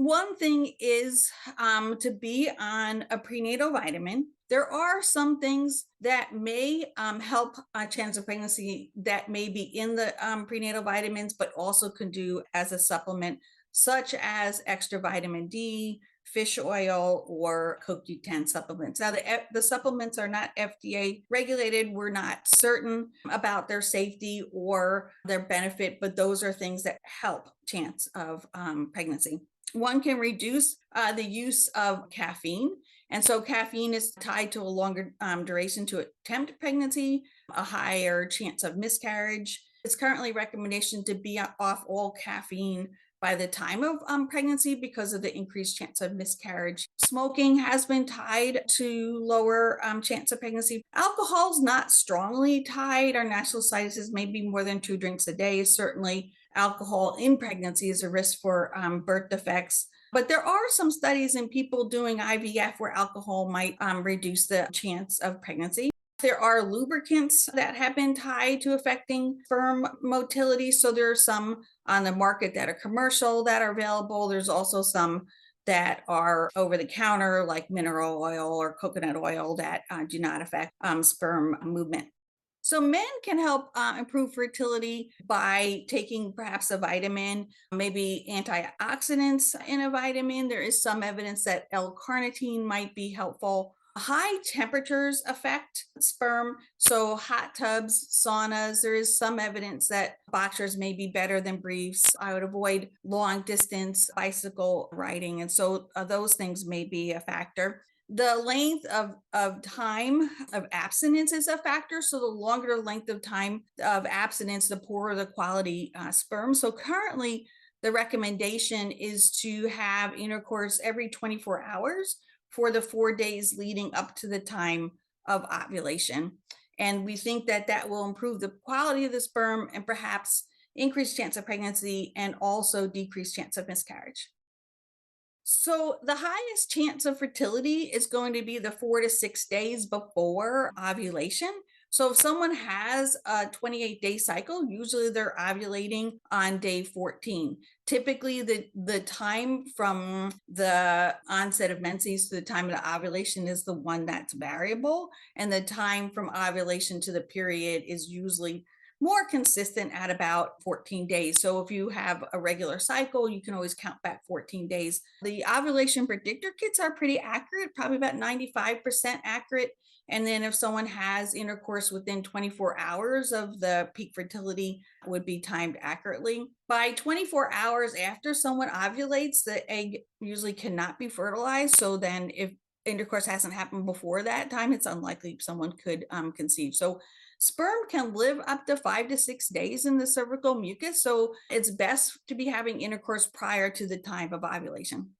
One thing is to be on a prenatal vitamin. There are some things that may help chance of pregnancy that may be in the prenatal vitamins, but also can do as a supplement, such as extra vitamin D, fish oil, or CoQ10 supplements. Now, the supplements are not FDA regulated. We're not certain about their safety or their benefit, but those are things that help chance of pregnancy. One can reduce the use of caffeine. And so caffeine is tied to a longer duration to attempt pregnancy, a higher chance of miscarriage. It's currently recommendation to be off all caffeine by the time of pregnancy because of the increased chance of miscarriage. Smoking has been tied to lower chance of pregnancy. Alcohol is not strongly tied. Our national society says maybe more than 2 drinks a day. Certainly, alcohol in pregnancy is a risk for birth defects. But there are some studies in people doing IVF where alcohol might reduce the chance of pregnancy. There are lubricants that have been tied to affecting sperm motility. So there are some on the market that are commercial that are available. There's also some that are over the counter, like mineral oil or coconut oil, that do not affect sperm movement. So men can help improve fertility by taking perhaps a vitamin, maybe antioxidants in a vitamin. There is some evidence that L-carnitine might be helpful. High temperatures affect sperm. So hot tubs, saunas, there is some evidence that boxers may be better than briefs. I would avoid long distance bicycle riding. And so those things may be a factor. The length of time of abstinence is a factor. So the longer the length of time of abstinence, the poorer the quality sperm. So currently, the recommendation is to have intercourse every 24 hours for the 4 days leading up to the time of ovulation. And we think that that will improve the quality of the sperm and perhaps increase chance of pregnancy and also decrease chance of miscarriage. So the highest chance of fertility is going to be the 4 to 6 days before ovulation. So if someone has a 28-day cycle, usually they're ovulating on day 14. Typically, the time from the onset of menses to the time of the ovulation is the one that's variable, and the time from ovulation to the period is usually more consistent at about 14 days. So if you have a regular cycle, you can always count back 14 days. The ovulation predictor kits are pretty accurate, probably about 95% accurate. And then if someone has intercourse within 24 hours of the peak fertility, would be timed accurately. By 24 hours after someone ovulates, the egg usually cannot be fertilized. So then if intercourse hasn't happened before that time, it's unlikely someone could conceive. So sperm can live up to 5 to 6 days in the cervical mucus. So it's best to be having intercourse prior to the time of ovulation.